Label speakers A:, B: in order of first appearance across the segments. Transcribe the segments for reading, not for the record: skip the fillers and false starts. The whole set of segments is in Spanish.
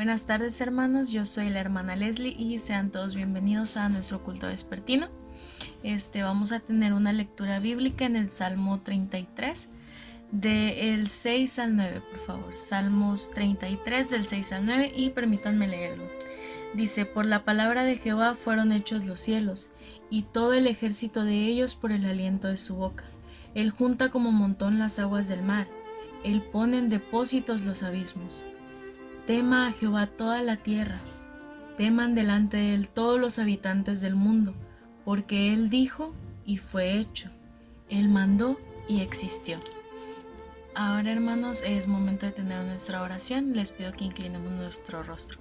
A: Buenas tardes hermanos, yo soy la hermana Leslie y sean todos bienvenidos a nuestro culto vespertino. Vamos a tener una lectura bíblica en el Salmo 33 del 6 al 9, por favor. Salmos 33 del 6 al 9 y permítanme leerlo. Dice: por la palabra de Jehová fueron hechos los cielos, y todo el ejército de ellos por el aliento de su boca. Él junta como montón las aguas del mar, él pone en depósitos los abismos. Tema a Jehová toda la tierra, teman delante de él todos los habitantes del mundo, porque él dijo y fue hecho, él mandó y existió. Ahora, hermanos, es momento de tener nuestra oración. Les pido que inclinemos nuestro rostro.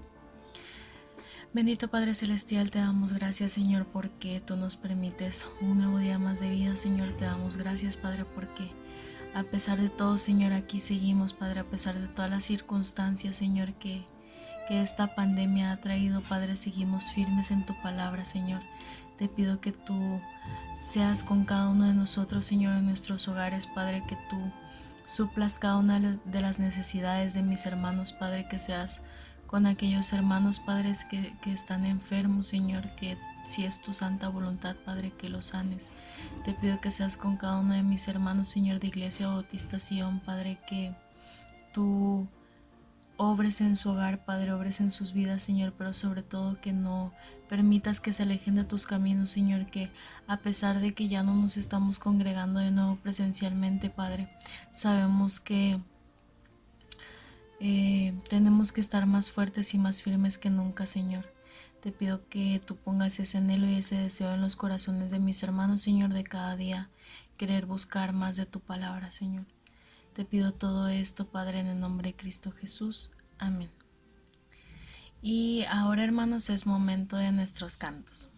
A: Bendito Padre Celestial, te damos gracias, Señor, porque tú nos permites un nuevo día más de vida, Señor. Te damos gracias, Padre, porque a pesar de todo, Señor, aquí seguimos, Padre, a pesar de todas las circunstancias, Señor, que esta pandemia ha traído, Padre, seguimos firmes en tu palabra, Señor. Te pido que tú seas con cada uno de nosotros, Señor, en nuestros hogares, Padre, que tú suplas cada una de las necesidades de mis hermanos, Padre, que seas con aquellos hermanos, Padres, que están enfermos, Señor, que si es tu santa voluntad, Padre, que los sanes. Te pido que seas con cada uno de mis hermanos, Señor, de Iglesia Bautista Sion, Padre, que tú obres en su hogar, Padre, obres en sus vidas, Señor, pero sobre todo que no permitas que se alejen de tus caminos, Señor, que a pesar de que ya no nos estamos congregando de nuevo presencialmente, Padre, sabemos que tenemos que estar más fuertes y más firmes que nunca, Señor. Te pido que tú pongas ese anhelo y ese deseo en los corazones de mis hermanos, Señor, de cada día querer buscar más de tu palabra, Señor. Te pido todo esto, Padre, en el nombre de Cristo Jesús. Amén. Y ahora, hermanos, es momento de nuestros cantos.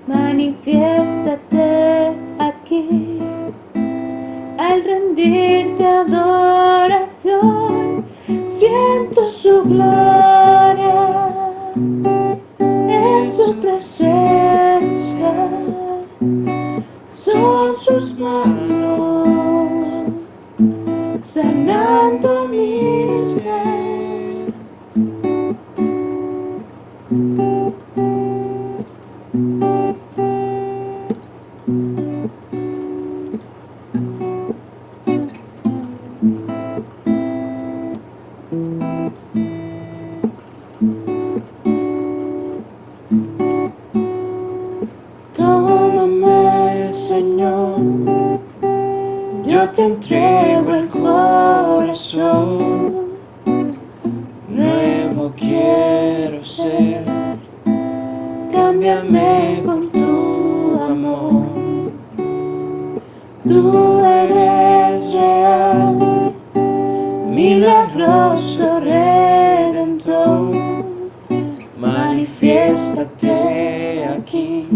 B: Manifiéstate aquí, al rendirte adoración, siento su gloria, en su presencia, son sus manos, sanando mi ser. Tómame, Señor, yo te entrego el corazón. Nuevo quiero ser, cámbiame con tu amor. Tú eres real, milagroso Redentor. Manifiéstate aquí,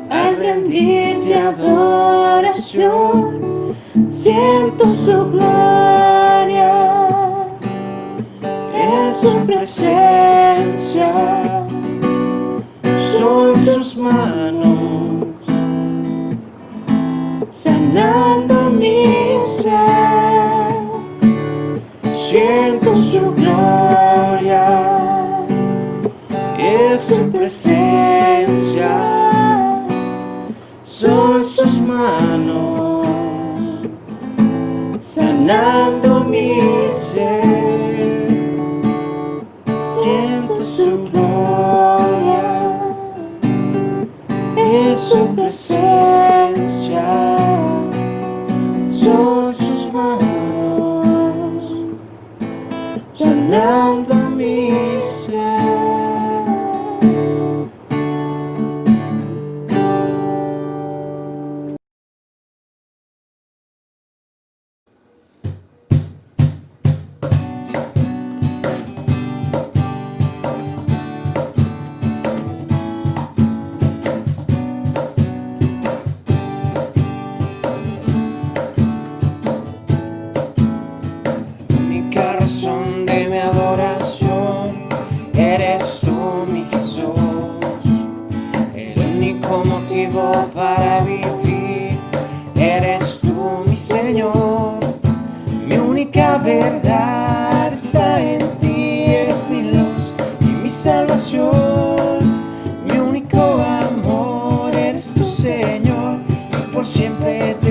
B: al rendirte adoración, siento su gloria, en su presencia, son sus manos, sanando mi ser. Siento su gloria, en su presencia, son sus manos, sanando mi ser. Siento su gloria, en su presencia, son sus manos, sanando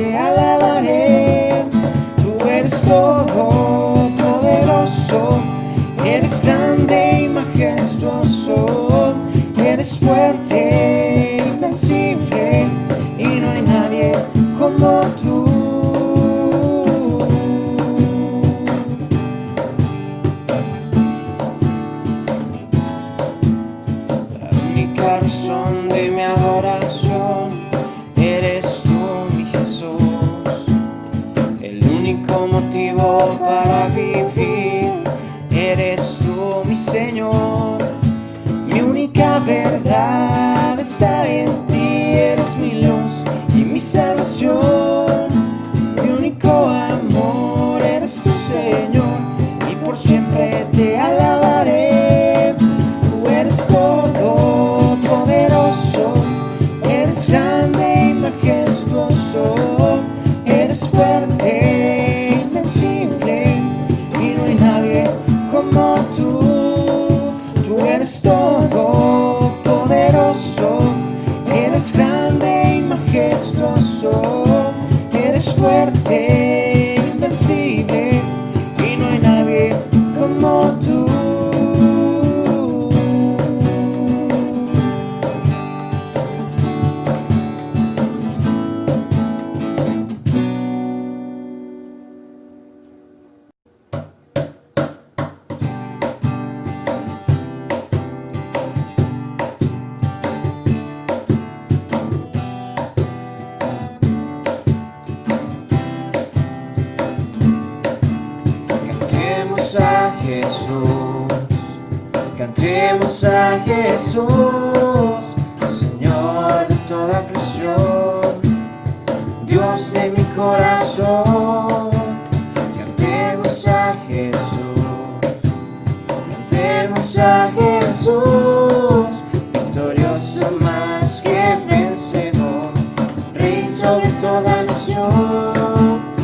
B: te alabaré. Tú eres todopoderoso, eres grande y majestuoso, eres fuerte, invencible, y no hay nadie como tú. La única razón de mi adoración eres tú, mi Jesús. El único motivo para vivir eres tú, mi Señor. Mi única verdad está en ti, eres mi luz y mi salvación. Mi único amor eres tu Señor, y por siempre te alabaré. Tú eres todopoderoso, eres grande y majestuoso, eres fuerte, invencible, y no hay nadie como tú. Tú eres todopoderoso, eres grande y majestuoso, eres fuerte, invencible, y no hay nadie como tú. Cantemos a Jesús, cantemos a Jesús, Señor de toda creación, Dios de mi corazón. Cantemos a Jesús, cantemos a Jesús, victorioso más que vencedor, Rey sobre toda nación.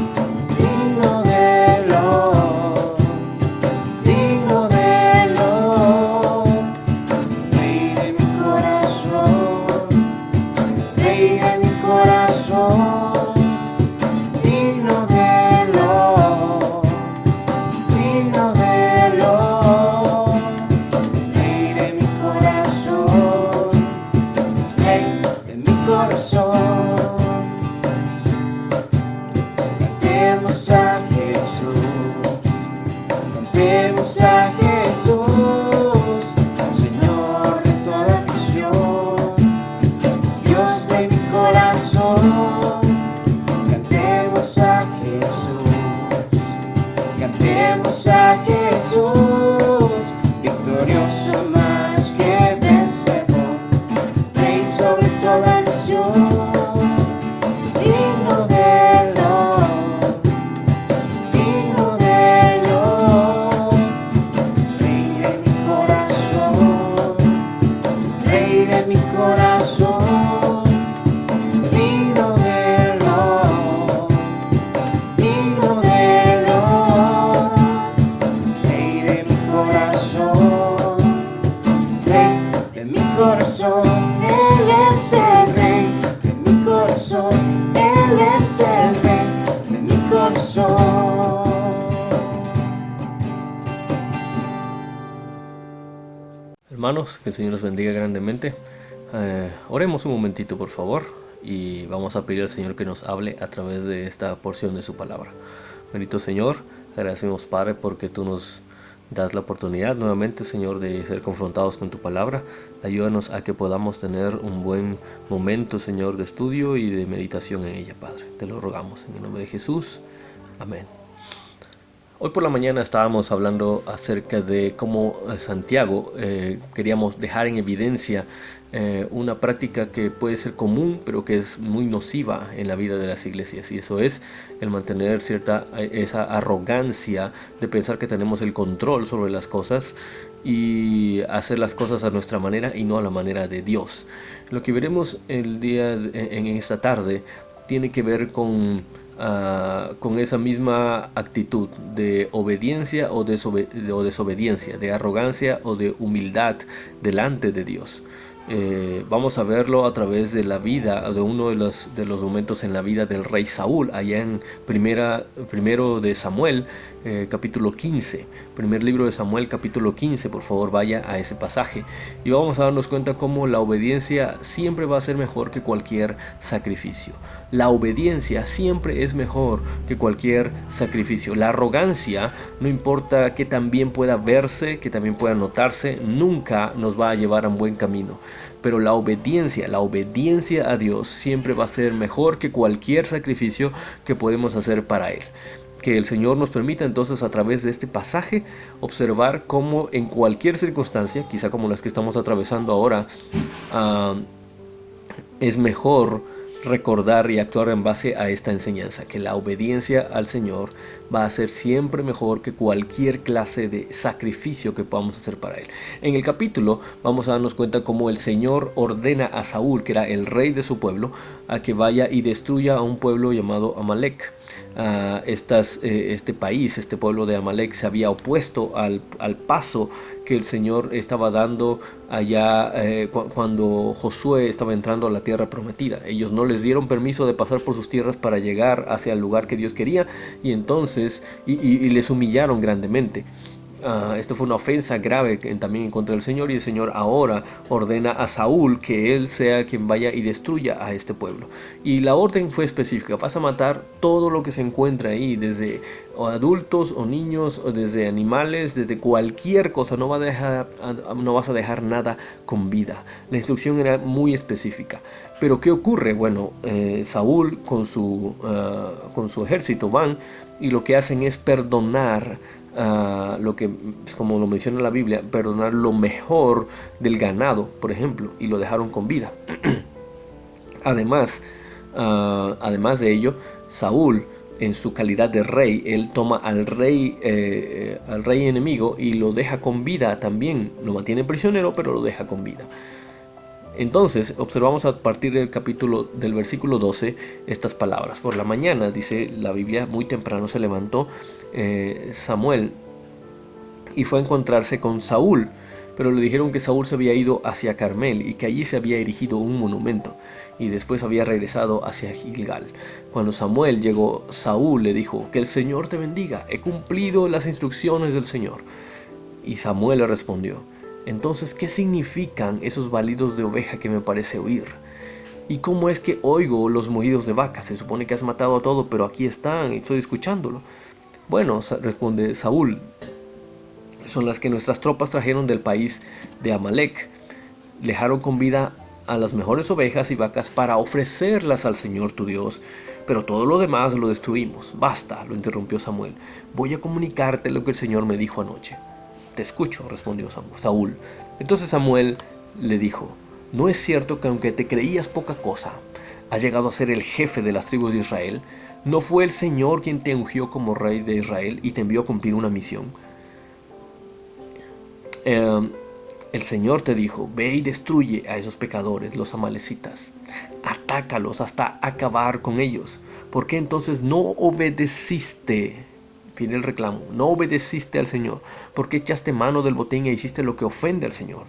B: Cantemos a Jesús, cantemos a Jesús, Señor de toda creación, Dios de mi corazón. Cantemos a Jesús, cantemos a Jesús, victorioso más que vencedor, Rey sobre toda nación. Él es el Rey de mi corazón, Él es el Rey de mi corazón.
C: Hermanos, que el Señor los bendiga grandemente. Oremos un momentito, por favor, y vamos a pedir al Señor que nos hable a través de esta porción de su palabra. Bendito Señor, agradecemos, Padre, porque tú nos das la oportunidad nuevamente, Señor, de ser confrontados con tu palabra. Ayúdanos a que podamos tener un buen momento, Señor, de estudio y de meditación en ella, Padre. Te lo rogamos en el nombre de Jesús. Amén. Hoy por la mañana estábamos hablando acerca de cómo Santiago queríamos dejar en evidencia una práctica que puede ser común, pero que es muy nociva en la vida de las iglesias, y eso es el mantener esa arrogancia de pensar que tenemos el control sobre las cosas y hacer las cosas a nuestra manera y no a la manera de Dios. Lo que veremos en esta tarde tiene que ver con esa misma actitud de obediencia o desobediencia, de arrogancia o de humildad delante de Dios. Vamos a verlo a través de la vida, de uno de los momentos en la vida del rey Saúl, allá en primero de Samuel, capítulo 15. Primer libro de Samuel, capítulo 15, por favor vaya a ese pasaje. Y vamos a darnos cuenta cómo la obediencia siempre va a ser mejor que cualquier sacrificio. La obediencia siempre es mejor que cualquier sacrificio. La arrogancia, no importa que también pueda verse, que también pueda notarse, nunca nos va a llevar a un buen camino. Pero la obediencia a Dios siempre va a ser mejor que cualquier sacrificio que podemos hacer para Él. Que el Señor nos permita entonces a través de este pasaje observar cómo en cualquier circunstancia, quizá como las que estamos atravesando ahora, es mejor recordar y actuar en base a esta enseñanza, que la obediencia al Señor va a ser siempre mejor que cualquier clase de sacrificio que podamos hacer para Él. En el capítulo vamos a darnos cuenta cómo el Señor ordena a Saúl, que era el rey de su pueblo, a que vaya y destruya a un pueblo llamado Amalek. Este país, este pueblo de Amalek, se había opuesto al paso que el Señor estaba dando allá cuando Josué estaba entrando a la tierra prometida. Ellos no les dieron permiso de pasar por sus tierras para llegar hacia el lugar que Dios quería, y entonces les humillaron grandemente. Esto fue una ofensa grave también en contra del Señor, y el Señor ahora ordena a Saúl que él sea quien vaya y destruya a este pueblo. Y la orden fue específica: vas a matar todo lo que se encuentra ahí, desde adultos o niños, o desde animales, desde cualquier cosa. No vas a dejar nada con vida. La instrucción era muy específica. Pero ¿qué ocurre? Bueno, Saúl con su ejército van y lo que hacen es perdonar lo que, como lo menciona la Biblia, perdonar lo mejor del ganado, por ejemplo, y lo dejaron con vida. Además de ello, Saúl, en su calidad de rey, él toma al rey enemigo y lo deja con vida también. Lo mantiene prisionero, pero lo deja con vida. Entonces observamos a partir del versículo 12 estas palabras. Por la mañana, dice la Biblia, muy temprano se levantó Samuel y fue a encontrarse con Saúl, pero le dijeron que Saúl se había ido hacia Carmel y que allí se había erigido un monumento, y después había regresado hacia Gilgal. Cuando Samuel llegó, Saúl le dijo: que el Señor te bendiga, he cumplido las instrucciones del Señor. Y Samuel le respondió: entonces, ¿qué significan esos balidos de oveja que me parece oír? ¿Y cómo es que oigo los mugidos de vaca? Se supone que has matado a todo, pero aquí están y estoy escuchándolo. Bueno, responde Saúl, son las que nuestras tropas trajeron del país de Amalek. Dejaron con vida a las mejores ovejas y vacas para ofrecerlas al Señor tu Dios, pero todo lo demás lo destruimos. Basta, lo interrumpió Samuel. Voy a comunicarte lo que el Señor me dijo anoche. Te escucho, respondió Saúl. Entonces Samuel le dijo: ¿no es cierto que aunque te creías poca cosa, has llegado a ser el jefe de las tribus de Israel? ¿No fue el Señor quien te ungió como rey de Israel y te envió a cumplir una misión? El Señor te dijo: ve y destruye a esos pecadores, los amalecitas. Atácalos hasta acabar con ellos. ¿Por qué entonces no obedeciste? Viene el reclamo: no obedeciste al Señor. ¿Por qué echaste mano del botín e hiciste lo que ofende al Señor?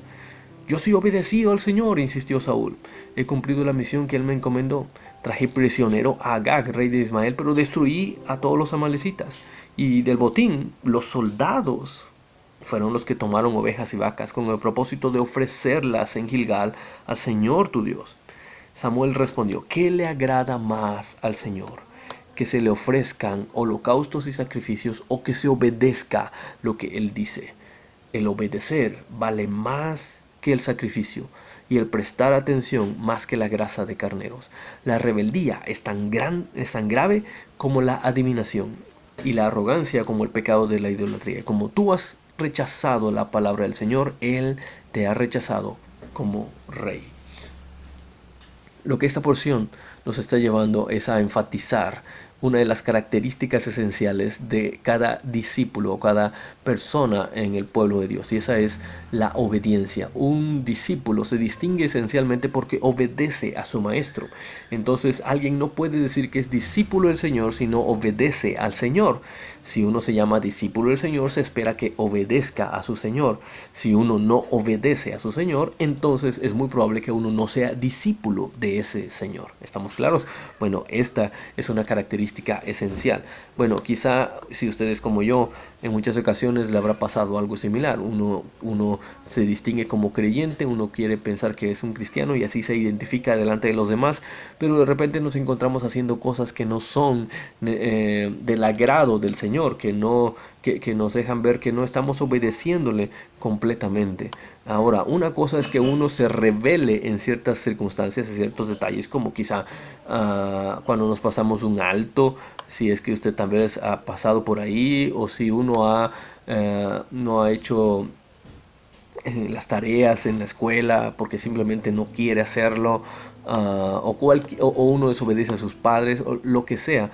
C: Yo sí he obedecido al Señor, insistió Saúl. He cumplido la misión que él me encomendó. Traje prisionero a Agag, rey de Ismael, pero destruí a todos los amalecitas. Y del botín, los soldados fueron los que tomaron ovejas y vacas con el propósito de ofrecerlas en Gilgal al Señor tu Dios. Samuel respondió: ¿qué le agrada más al Señor? ¿Que se le ofrezcan holocaustos y sacrificios, o que se obedezca lo que él dice? El obedecer vale más que el sacrificio, y el prestar atención más que la grasa de carneros. La rebeldía es tan grave como la adivinación, y la arrogancia como el pecado de la idolatría. Como tú has rechazado la palabra del Señor, Él te ha rechazado como rey. Lo que esta porción nos está llevando es a enfatizar una de las características esenciales de cada discípulo o cada persona en el pueblo de Dios, y esa es la obediencia. Un discípulo se distingue esencialmente porque obedece a su maestro. Entonces alguien no puede decir que es discípulo del Señor si no obedece al Señor. Si uno se llama discípulo del Señor, se espera que obedezca a su Señor. Si uno no obedece a su Señor, entonces es muy probable que uno no sea discípulo de ese Señor. ¿Estamos claros? Bueno, esta es una característica esencial. Bueno, quizá si ustedes como yo, en muchas ocasiones le habrá pasado algo similar. Uno se distingue como creyente, uno quiere pensar que es un cristiano y así se identifica delante de los demás, pero de repente nos encontramos haciendo cosas que no son del agrado del Señor, que nos dejan ver que no estamos obedeciéndole completamente. Ahora, una cosa es que uno se revele en ciertas circunstancias, en ciertos detalles, como quizá cuando nos pasamos un alto, si es que usted tal vez ha pasado por ahí, o si uno no ha hecho las tareas en la escuela porque simplemente no quiere hacerlo, o uno desobedece a sus padres, o lo que sea.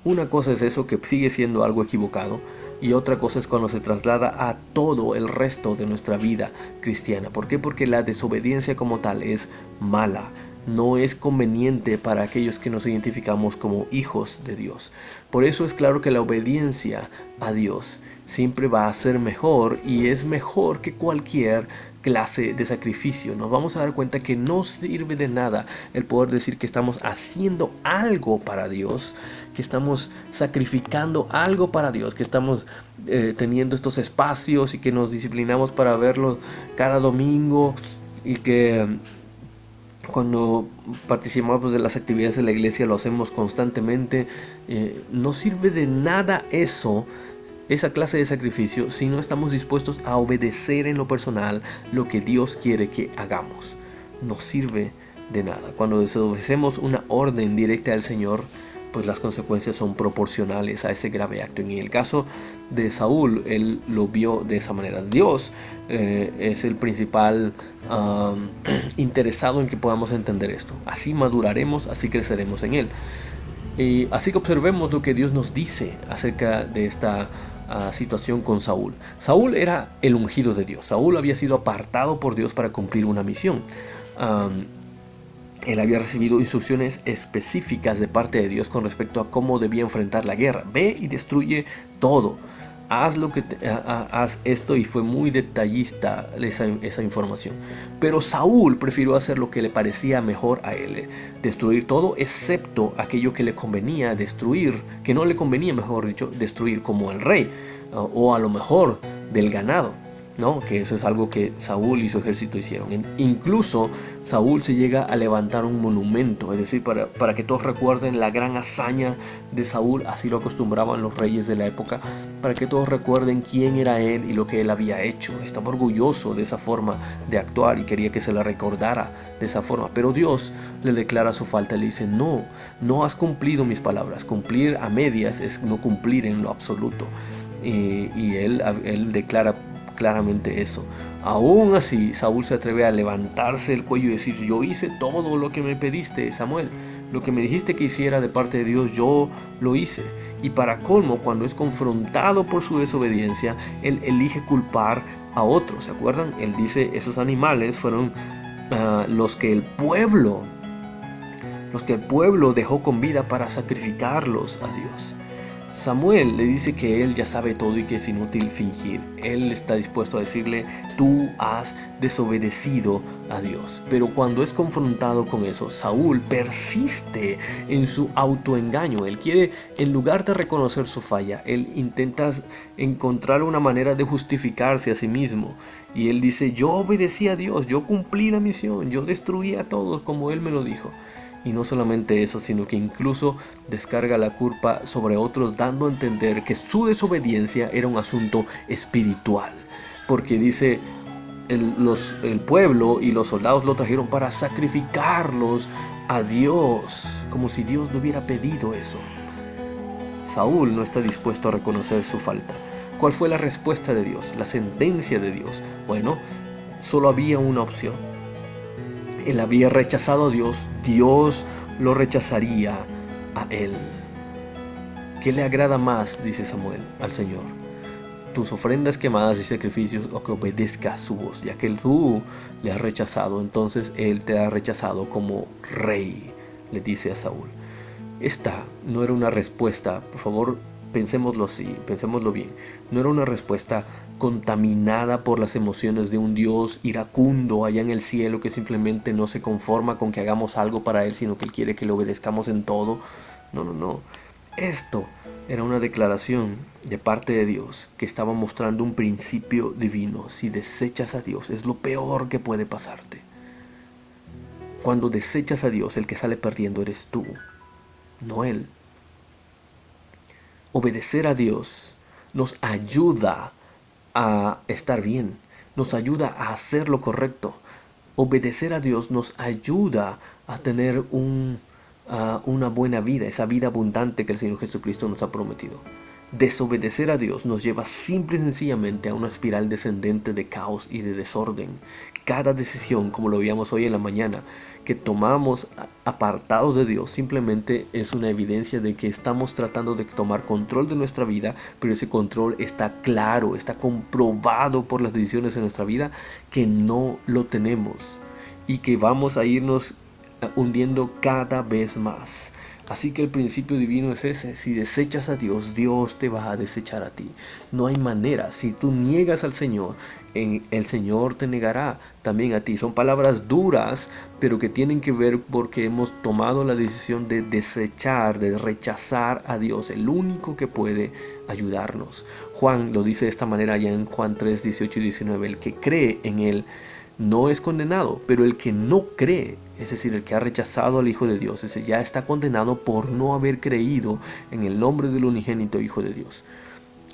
C: Una cosa es eso, que sigue siendo algo equivocado, y otra cosa es cuando se traslada a todo el resto de nuestra vida cristiana. ¿Por qué? Porque la desobediencia como tal es mala. No es conveniente para aquellos que nos identificamos como hijos de Dios. Por eso es claro que la obediencia a Dios siempre va a ser mejor, y es mejor que cualquier clase de sacrificio. Nos vamos a dar cuenta que no sirve de nada el poder decir que estamos haciendo algo para Dios, que estamos sacrificando algo para Dios, que estamos teniendo estos espacios y que nos disciplinamos para verlo cada domingo, y que cuando participamos de las actividades de la iglesia lo hacemos constantemente. No sirve de nada esa clase de sacrificio si no estamos dispuestos a obedecer en lo personal lo que Dios quiere que hagamos. No sirve de nada. Cuando desobedecemos una orden directa del Señor, pues las consecuencias son proporcionales a ese grave acto. En el caso de Saúl, él lo vio de esa manera. Dios es el principal interesado en que podamos entender esto. Así maduraremos, así creceremos en él. Y así que observemos lo que Dios nos dice acerca de esta situación con Saúl. Saúl era el ungido de Dios. Saúl había sido apartado por Dios para cumplir una misión. Él había recibido instrucciones específicas de parte de Dios con respecto a cómo debía enfrentar la guerra. Ve y destruye todo. Haz esto, y fue muy detallista esa información. Pero Saúl prefirió hacer lo que le parecía mejor a él, destruir todo excepto aquello que le convenía destruir, que no le convenía, mejor dicho, destruir, como al rey, o a lo mejor del ganado, ¿no? Que eso es algo que Saúl y su ejército hicieron. Incluso Saúl se llega a levantar un monumento, es decir, para que todos recuerden la gran hazaña de Saúl. Así lo acostumbraban los reyes de la época, para que todos recuerden quién era él y lo que él había hecho. Estaba orgulloso de esa forma de actuar y quería que se la recordara de esa forma. Pero Dios le declara su falta y le dice: no has cumplido mis palabras. Cumplir a medias es no cumplir en lo absoluto. Y él declara claramente eso. Aún así, Saúl se atreve a levantarse el cuello y decir: yo hice todo lo que me pediste, Samuel. Lo que me dijiste que hiciera de parte de Dios, yo lo hice. Y para colmo, cuando es confrontado por su desobediencia, él elige culpar a otros. ¿Se acuerdan? Él dice: esos animales fueron los que el pueblo dejó con vida para sacrificarlos a Dios. Samuel le dice que él ya sabe todo y que es inútil fingir. Él está dispuesto a decirle: tú has desobedecido a Dios. Pero cuando es confrontado con eso, Saúl persiste en su autoengaño. Él quiere, en lugar de reconocer su falla, él intenta encontrar una manera de justificarse a sí mismo. Y él dice: yo obedecí a Dios, yo cumplí la misión, yo destruí a todos como él me lo dijo. Y no solamente eso, sino que incluso descarga la culpa sobre otros, dando a entender que su desobediencia era un asunto espiritual. Porque dice: el pueblo y los soldados lo trajeron para sacrificarlos a Dios, como si Dios no hubiera pedido eso. Saúl no está dispuesto a reconocer su falta. ¿Cuál fue la respuesta de Dios? La sentencia de Dios. Bueno, solo había una opción. Él había rechazado a Dios, Dios lo rechazaría a él. ¿Qué le agrada más, dice Samuel, al Señor? ¿Tus ofrendas quemadas y sacrificios, o que obedezca su voz? Ya que tú le has rechazado, entonces Él te ha rechazado como rey, le dice a Saúl. Esta no era una respuesta, por favor, pensémoslo así, pensémoslo bien. No era una respuesta contaminada por las emociones de un Dios iracundo allá en el cielo que simplemente no se conforma con que hagamos algo para Él, sino que Él quiere que le obedezcamos en todo. No. Esto era una declaración de parte de Dios que estaba mostrando un principio divino. Si desechas a Dios, es lo peor que puede pasarte. Cuando desechas a Dios, el que sale perdiendo eres tú, no Él. Obedecer a Dios nos ayuda a estar bien, nos ayuda a hacer lo correcto. Obedecer a Dios nos ayuda a tener una buena vida, esa vida abundante que el Señor Jesucristo nos ha prometido. Desobedecer a Dios nos lleva simple y sencillamente a una espiral descendente de caos y de desorden. Cada decisión, como lo veíamos hoy en la mañana, que tomamos apartados de Dios simplemente es una evidencia de que estamos tratando de tomar control de nuestra vida, pero ese control está claro, está comprobado por las decisiones de nuestra vida que no lo tenemos y que vamos a irnos hundiendo cada vez más. Así que el principio divino es ese: si desechas a Dios, Dios te va a desechar a ti. No hay manera. Si tú niegas al Señor, el Señor te negará también a ti. Son palabras duras, pero que tienen que ver porque hemos tomado la decisión de desechar, de rechazar a Dios, el único que puede ayudarnos. Juan lo dice de esta manera allá en Juan 3, 18 y 19. El que cree en Él no es condenado, pero el que no cree, es decir, el que ha rechazado al Hijo de Dios, ese ya está condenado por no haber creído en el nombre del unigénito Hijo de Dios.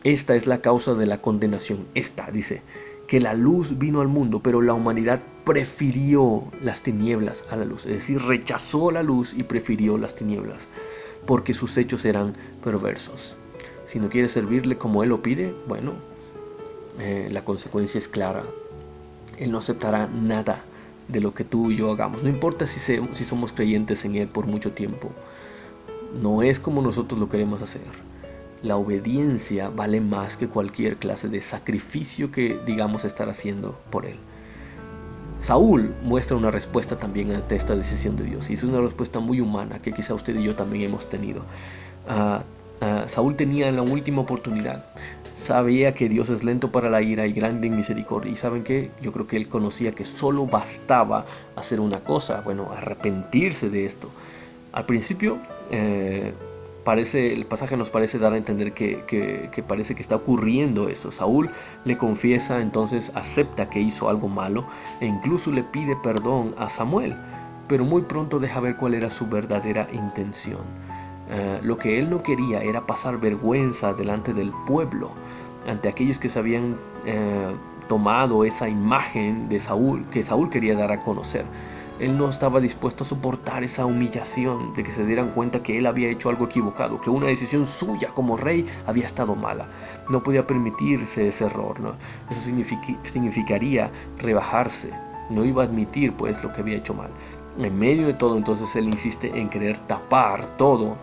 C: Esta es la causa de la condenación. Esta dice que la luz vino al mundo, pero la humanidad prefirió las tinieblas a la luz. Es decir, rechazó la luz y prefirió las tinieblas, porque sus hechos eran perversos. Si no quieres servirle como Él lo pide, bueno, la consecuencia es clara. Él no aceptará nada de lo que tú y yo hagamos. No importa si somos creyentes en Él por mucho tiempo. No es como nosotros lo queremos hacer. La obediencia vale más que cualquier clase de sacrificio que digamos estar haciendo por Él. Saúl muestra una respuesta también ante esta decisión de Dios. Y es una respuesta muy humana que quizá usted y yo también hemos tenido. Saúl tenía la última oportunidad. Sabía que Dios es lento para la ira y grande en misericordia. ¿Y saben qué? Yo creo que él conocía que solo bastaba hacer una cosa, arrepentirse de esto. Al principio, el pasaje nos parece dar a entender que parece que está ocurriendo esto. Saúl le confiesa, entonces acepta que hizo algo malo e incluso le pide perdón a Samuel. Pero muy pronto deja ver cuál era su verdadera intención. Lo que él no quería era pasar vergüenza delante del pueblo, ante aquellos que se habían tomado esa imagen de Saúl, que Saúl quería dar a conocer. Él no estaba dispuesto a soportar esa humillación de que se dieran cuenta que él había hecho algo equivocado, que una decisión suya como rey había estado mala. No podía permitirse ese error, ¿no? Eso significaría rebajarse. No iba a admitir pues lo que había hecho mal. En medio de todo, entonces él insiste en querer tapar todo,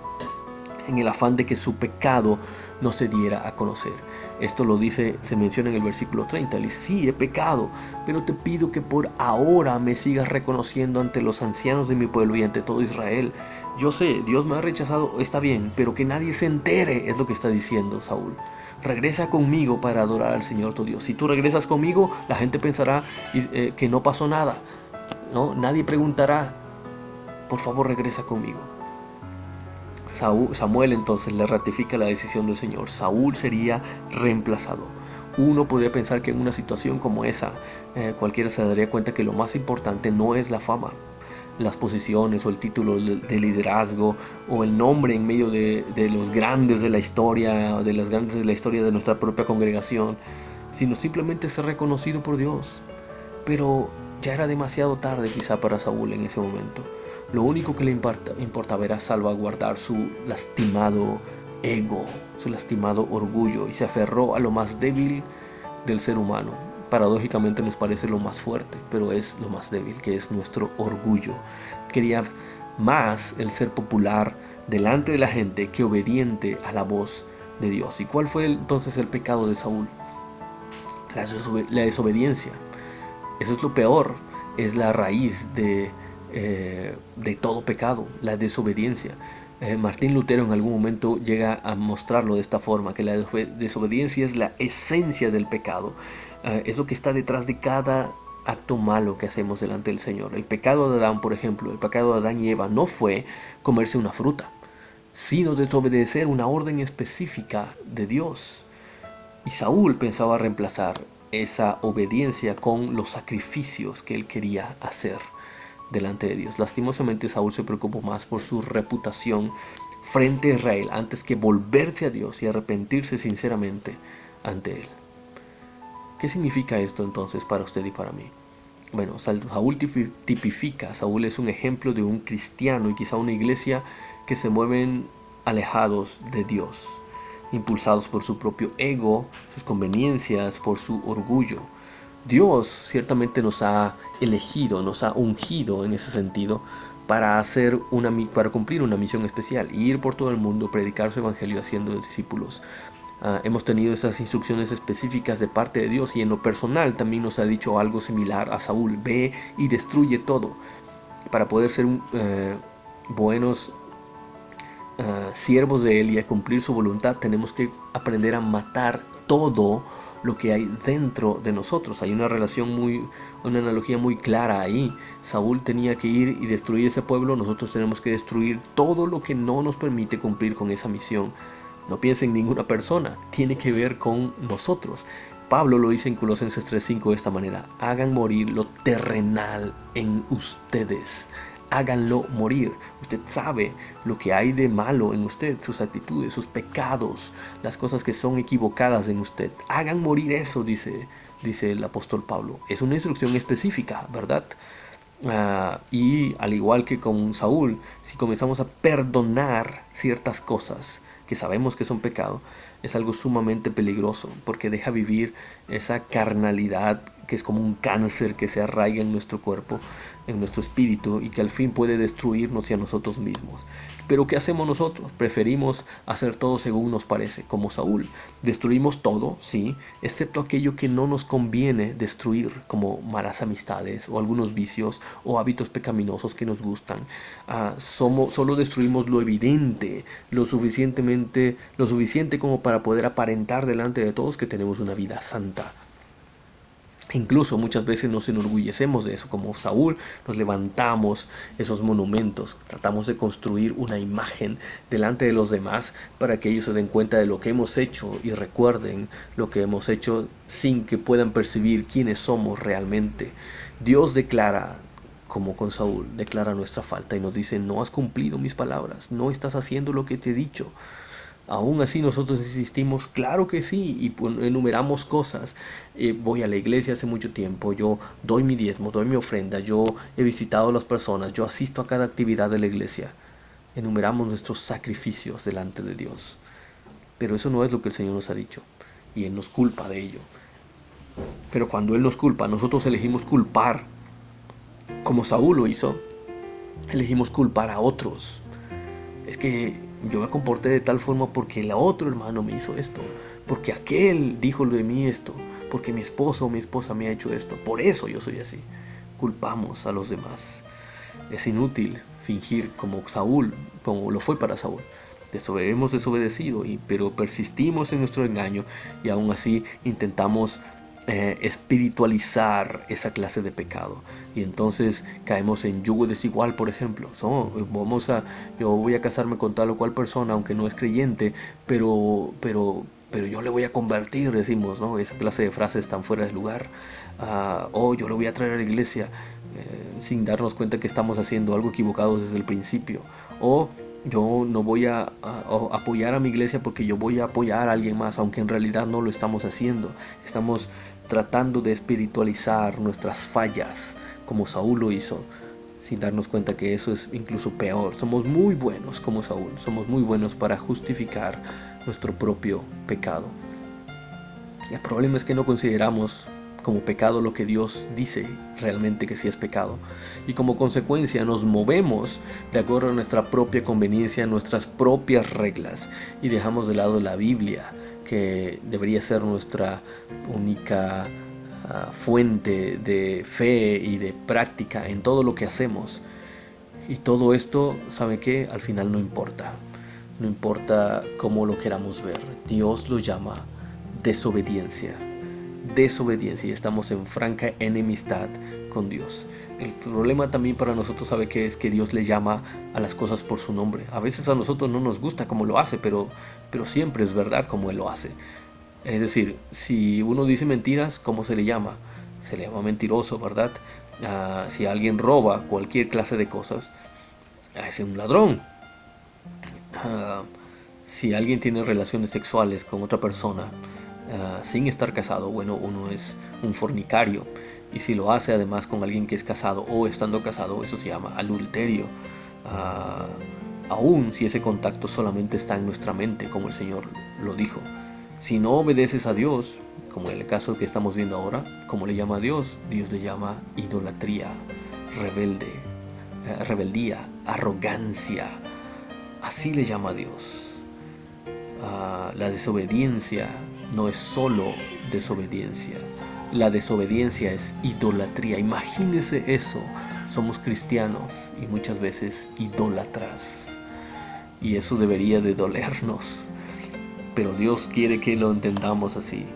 C: en el afán de que su pecado no se diera a conocer. Esto lo dice, se menciona en el versículo 30. Él dice: sí, he pecado, pero te pido que por ahora me sigas reconociendo ante los ancianos de mi pueblo y ante todo Israel. Yo sé, Dios me ha rechazado, está bien, pero que nadie se entere, es lo que está diciendo Saúl. Regresa conmigo para adorar al Señor tu Dios. Si tú regresas conmigo, la gente pensará que no pasó nada, ¿no? Nadie preguntará. Por favor, regresa conmigo. Samuel entonces le ratifica la decisión del Señor. Saúl sería reemplazado. Uno podría pensar que en una situación como esa, cualquiera se daría cuenta que lo más importante no es la fama, las posiciones o el título de liderazgo o el nombre en medio de los grandes de la historia, de las grandes de la historia de nuestra propia congregación, sino simplemente ser reconocido por Dios. Pero ya era demasiado tarde quizá para Saúl en ese momento. Lo único que le importaba era salvaguardar su lastimado ego, su lastimado orgullo, y se aferró a lo más débil del ser humano. Paradójicamente nos parece lo más fuerte, pero es lo más débil, que es nuestro orgullo. Quería más el ser popular delante de la gente que obediente a la voz de Dios. ¿Y cuál fue entonces el pecado de Saúl? La desobediencia. Eso es lo peor, es la raíz de todo pecado, la desobediencia. Martín Lutero en algún momento llega a mostrarlo de esta forma, que la desobediencia es la esencia del pecado. Es lo que está detrás de cada acto malo que hacemos delante del Señor. El pecado de Adán, por ejemplo, el pecado de Adán y Eva no fue comerse una fruta, sino desobedecer una orden específica de Dios. Y Saúl pensaba reemplazar esa obediencia con los sacrificios que él quería hacer delante de Dios. Lastimosamente Saúl se preocupó más por su reputación frente a Israel antes que volverse a Dios y arrepentirse sinceramente ante él. ¿Qué significa esto entonces para usted y para mí? Bueno, Saúl tipifica, Saúl es un ejemplo de un cristiano y quizá una iglesia que se mueven alejados de Dios, impulsados por su propio ego, sus conveniencias, por su orgullo. Dios ciertamente nos ha elegido, nos ha ungido en ese sentido para cumplir una misión especial, ir por todo el mundo, predicar su evangelio haciendo discípulos. Hemos tenido esas instrucciones específicas de parte de Dios, y en lo personal también nos ha dicho algo similar a Saúl: ve y destruye todo. Para poder ser buenos siervos de Él y a cumplir su voluntad, tenemos que aprender a matar todo lo que hay dentro de nosotros. Hay una analogía muy clara ahí. Saúl tenía que ir y destruir ese pueblo. Nosotros tenemos que destruir todo lo que no nos permite cumplir con esa misión. No piense en ninguna persona, tiene que ver con nosotros. Pablo lo dice en Colosenses 3:5 de esta manera: hagan morir lo terrenal en ustedes. Háganlo morir. Usted sabe lo que hay de malo en usted, sus actitudes, sus pecados, las cosas que son equivocadas en usted. Hagan morir eso, dice el apóstol Pablo. Es una instrucción específica, ¿verdad? Y al igual que con Saúl, si comenzamos a perdonar ciertas cosas que sabemos que son pecado, es algo sumamente peligroso, porque deja vivir esa carnalidad que es como un cáncer que se arraiga en nuestro cuerpo, en nuestro espíritu, y que al fin puede destruirnos y a nosotros mismos. Pero ¿qué hacemos nosotros? Preferimos hacer todo según nos parece, como Saúl. Destruimos todo, sí, excepto aquello que no nos conviene destruir, como malas amistades o algunos vicios o hábitos pecaminosos que nos gustan. Solo destruimos lo evidente, lo suficiente como para poder aparentar delante de todos que tenemos una vida santa. Incluso muchas veces nos enorgullecemos de eso, como Saúl. Nos levantamos esos monumentos, tratamos de construir una imagen delante de los demás para que ellos se den cuenta de lo que hemos hecho y recuerden lo que hemos hecho sin que puedan percibir quiénes somos realmente. Dios declara, como con Saúl, declara nuestra falta y nos dice: no has cumplido mis palabras, no estás haciendo lo que te he dicho. Aún así nosotros insistimos: claro que sí, y enumeramos cosas. Voy a la iglesia hace mucho tiempo, yo doy mi diezmo, doy mi ofrenda, yo he visitado a las personas, yo asisto a cada actividad de la iglesia. Enumeramos nuestros sacrificios delante de Dios. Pero eso no es lo que el Señor nos ha dicho, y Él nos culpa de ello. Pero cuando Él nos culpa, nosotros elegimos culpar, como Saúl lo hizo. Elegimos culpar a otros. Es que yo me comporté de tal forma porque el otro hermano me hizo esto, porque aquel dijo de mí esto, porque mi esposo o mi esposa me ha hecho esto, por eso yo soy así. Culpamos a los demás. Es inútil fingir como Saúl, como lo fue para Saúl. Hemos desobedecido, pero persistimos en nuestro engaño, y aún así intentamos espiritualizar esa clase de pecado, y entonces caemos en yugo desigual. Por ejemplo, yo voy a casarme con tal o cual persona aunque no es creyente, pero yo le voy a convertir, decimos, ¿no? Esa clase de frases tan fuera de lugar. O yo lo voy a traer a la iglesia, sin darnos cuenta que estamos haciendo algo equivocado desde el principio. O yo no voy a apoyar a mi iglesia porque yo voy a apoyar a alguien más, aunque en realidad no lo estamos haciendo. Estamos tratando de espiritualizar nuestras fallas, como Saúl lo hizo, sin darnos cuenta que eso es incluso peor. Somos muy buenos como Saúl, somos muy buenos para justificar nuestro propio pecado. El problema es que no consideramos como pecado lo que Dios dice realmente que sí es pecado. Y como consecuencia nos movemos de acuerdo a nuestra propia conveniencia, nuestras propias reglas, y dejamos de lado la Biblia, que debería ser nuestra única fuente de fe y de práctica en todo lo que hacemos. Y todo esto, ¿sabe qué? Al final no importa. No importa cómo lo queramos ver. Dios lo llama desobediencia. Desobediencia, y estamos en franca enemistad con Dios. El problema también para nosotros, ¿sabe qué? Es que Dios le llama a las cosas por su nombre. A veces a nosotros no nos gusta cómo lo hace, pero siempre es verdad como Él lo hace. Es decir, si uno dice mentiras, ¿cómo se le llama? Se le llama mentiroso, ¿verdad? Si alguien roba cualquier clase de cosas, es un ladrón. Si alguien tiene relaciones sexuales con otra persona sin estar casado, bueno, uno es un fornicario. Y si lo hace además con alguien que es casado o estando casado, eso se llama adulterio. Aún si ese contacto solamente está en nuestra mente, como el Señor lo dijo. Si no obedeces a Dios, como en el caso que estamos viendo ahora, ¿cómo le llama a Dios? Dios le llama idolatría, rebeldía, arrogancia. Así le llama a Dios. La desobediencia no es solo desobediencia. La desobediencia es idolatría. Imagínese eso. Somos cristianos y muchas veces idólatras. Y eso debería de dolernos. Pero Dios quiere que lo entendamos así.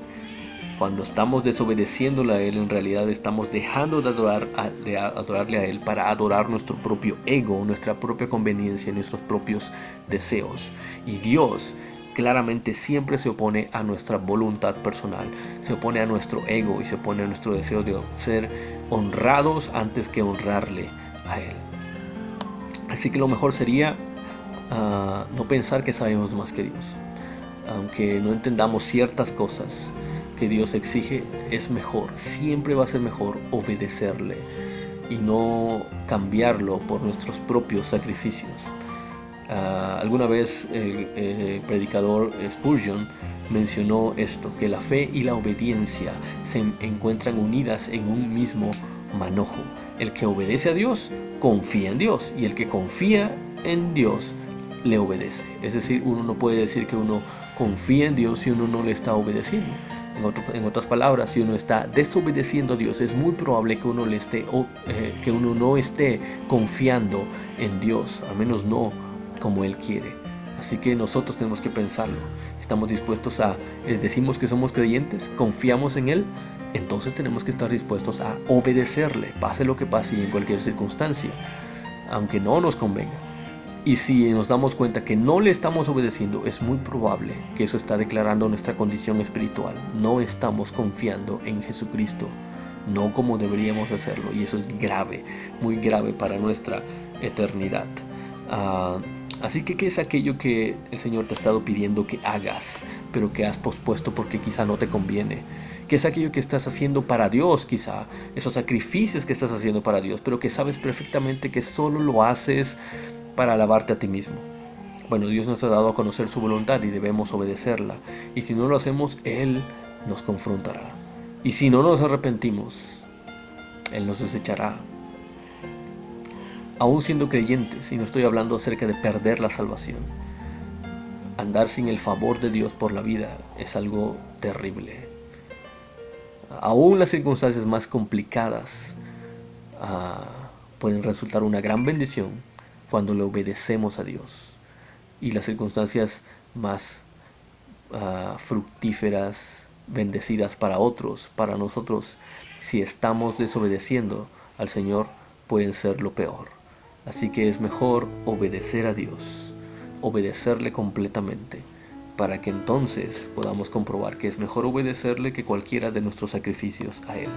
C: Cuando estamos desobedeciéndole a Él, en realidad estamos dejando de adorarle a Él para adorar nuestro propio ego, nuestra propia conveniencia, nuestros propios deseos. Y Dios claramente siempre se opone a nuestra voluntad personal, se opone a nuestro ego y se opone a nuestro deseo de ser honrados antes que honrarle a Él. Así que lo mejor sería no pensar que sabemos más que Dios. Aunque no entendamos ciertas cosas que Dios exige, es mejor, siempre va a ser mejor obedecerle y no cambiarlo por nuestros propios sacrificios. Alguna vez el predicador Spurgeon mencionó esto, que la fe y la obediencia se encuentran unidas en un mismo manojo. El que obedece a Dios confía en Dios, y el que confía en Dios le obedece. Es decir, uno no puede decir que uno confía en Dios si uno no le está obedeciendo. En otras palabras, si uno está desobedeciendo a Dios, es muy probable que uno no esté confiando en Dios, al menos no como Él quiere. Así que nosotros tenemos que pensarlo. ¿Estamos dispuestos decimos que somos creyentes, confiamos en Él? Entonces tenemos que estar dispuestos a obedecerle, pase lo que pase y en cualquier circunstancia, aunque no nos convenga. Y si nos damos cuenta que no le estamos obedeciendo, es muy probable que eso está declarando nuestra condición espiritual. No estamos confiando en Jesucristo, no como deberíamos hacerlo, y eso es grave, muy grave para nuestra eternidad. Así que, ¿qué es aquello que el Señor te ha estado pidiendo que hagas, pero que has pospuesto porque quizá no te conviene? ¿Qué es aquello que estás haciendo para Dios, quizá? Esos sacrificios que estás haciendo para Dios, pero que sabes perfectamente que solo lo haces para alabarte a ti mismo. Bueno, Dios nos ha dado a conocer su voluntad y debemos obedecerla. Y si no lo hacemos, Él nos confrontará. Y si no nos arrepentimos, Él nos desechará. Aún siendo creyentes, y no estoy hablando acerca de perder la salvación, andar sin el favor de Dios por la vida es algo terrible. Aún las circunstancias más complicadas pueden resultar una gran bendición cuando le obedecemos a Dios. Y las circunstancias más fructíferas, bendecidas para otros, para nosotros, si estamos desobedeciendo al Señor, pueden ser lo peor. Así que es mejor obedecer a Dios, obedecerle completamente, para que entonces podamos comprobar que es mejor obedecerle que cualquiera de nuestros sacrificios a Él.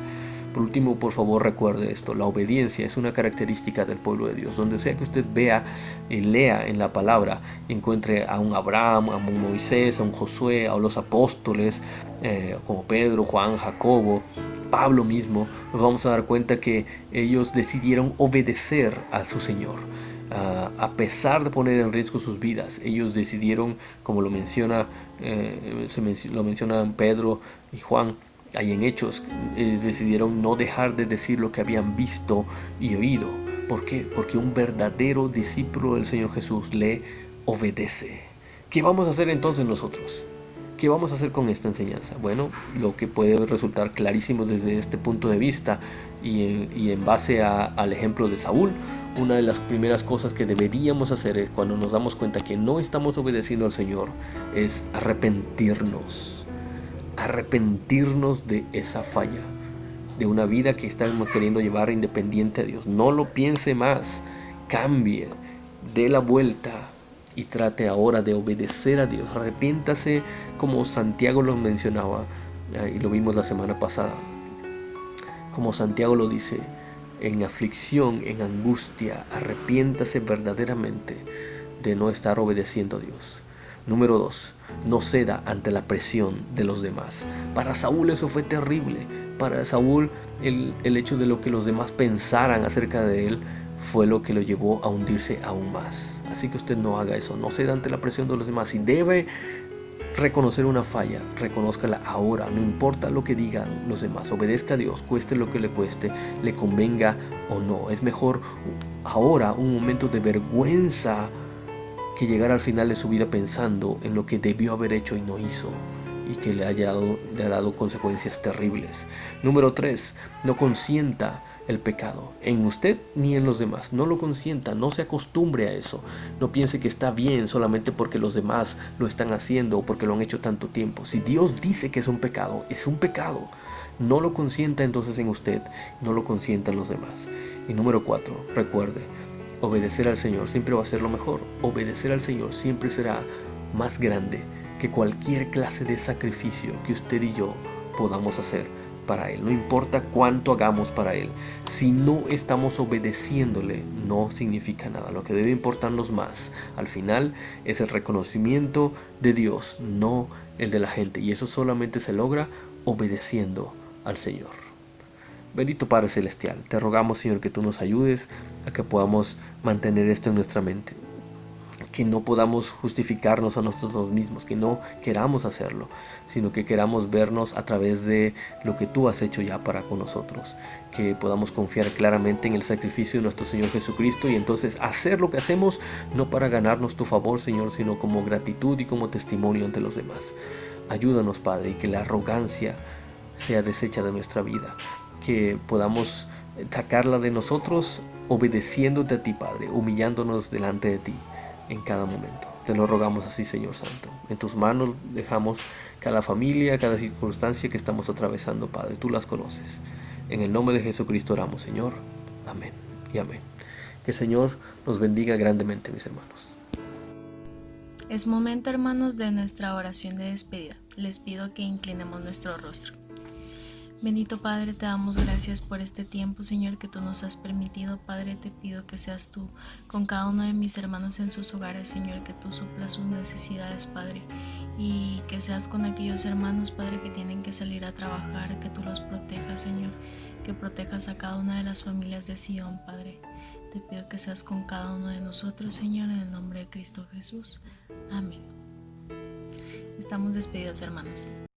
C: Por último, por favor, recuerde esto: la obediencia es una característica del pueblo de Dios. Donde sea que usted vea y lea en la palabra, encuentre a un Abraham, a un Moisés, a un Josué, a los apóstoles como Pedro, Juan, Jacobo, Pablo mismo, nos vamos a dar cuenta que ellos decidieron obedecer a su Señor. A pesar de poner en riesgo sus vidas, ellos decidieron, como lo mencionan Pedro y Juan, Ahí en Hechos decidieron no dejar de decir lo que habían visto y oído. ¿Por qué? Porque un verdadero discípulo del Señor Jesús le obedece. ¿Qué vamos a hacer entonces nosotros? ¿Qué vamos a hacer con esta enseñanza? Bueno, lo que puede resultar clarísimo desde este punto de vista y en base al ejemplo de Saúl, una de las primeras cosas que deberíamos hacer es, cuando nos damos cuenta que no estamos obedeciendo al Señor, es arrepentirnos de esa falla, de una vida que estamos queriendo llevar independiente a Dios. No lo piense más, cambie, dé la vuelta y trate ahora de obedecer a Dios. Arrepiéntase, como Santiago lo mencionaba y lo vimos la semana pasada. Como Santiago lo dice, en aflicción, en angustia, arrepiéntase verdaderamente de no estar obedeciendo a Dios. Número 2, no ceda ante la presión de los demás. Para Saúl eso fue terrible. Para Saúl el hecho de lo que los demás pensaran acerca de él fue lo que lo llevó a hundirse aún más. Así que usted no haga eso, no ceda ante la presión de los demás. Si debe reconocer una falla, reconózcala ahora, no importa lo que digan los demás, obedezca a Dios, cueste lo que le cueste, le convenga o no. Es mejor ahora un momento de vergüenza que llegar al final de su vida pensando en lo que debió haber hecho y no hizo, y que le ha dado consecuencias terribles. Número 3, no consienta el pecado en usted ni en los demás. No lo consienta, no se acostumbre a eso. No piense que está bien solamente porque los demás lo están haciendo o porque lo han hecho tanto tiempo. Si Dios dice que es un pecado, es un pecado. No lo consienta entonces en usted, no lo consienta en los demás. Y número 4, recuerde, obedecer al Señor siempre va a ser lo mejor. Obedecer al Señor siempre será más grande que cualquier clase de sacrificio que usted y yo podamos hacer para Él. No importa cuánto hagamos para Él, si no estamos obedeciéndole, no significa nada. Lo que debe importarnos más al final es el reconocimiento de Dios, no el de la gente, y eso solamente se logra obedeciendo al Señor. Bendito Padre Celestial, te rogamos, Señor, que tú nos ayudes a que podamos mantener esto en nuestra mente, que no podamos justificarnos a nosotros mismos, que no queramos hacerlo, sino que queramos vernos a través de lo que tú has hecho ya para con nosotros, que podamos confiar claramente en el sacrificio de nuestro Señor Jesucristo y entonces hacer lo que hacemos no para ganarnos tu favor, Señor, sino como gratitud y como testimonio ante los demás. Ayúdanos, Padre, y que la arrogancia sea deshecha de nuestra vida, que podamos sacarla de nosotros obedeciéndote a ti, Padre, humillándonos delante de ti en cada momento. Te lo rogamos así, Señor Santo. En tus manos dejamos cada familia, cada circunstancia que estamos atravesando, Padre. Tú las conoces. En el nombre de Jesucristo oramos, Señor. Amén y amén. Que el Señor nos bendiga grandemente, mis hermanos.
A: Es momento, hermanos, de nuestra oración de despedida. Les pido que inclinemos nuestro rostro. Bendito Padre, te damos gracias por este tiempo, Señor, que tú nos has permitido. Padre, te pido que seas tú con cada uno de mis hermanos en sus hogares, Señor, que tú suplas sus necesidades, Padre, y que seas con aquellos hermanos, Padre, que tienen que salir a trabajar, que tú los protejas, Señor, que protejas a cada una de las familias de Sion, Padre. Te pido que seas con cada uno de nosotros, Señor, en el nombre de Cristo Jesús. Amén. Estamos despedidos, hermanos.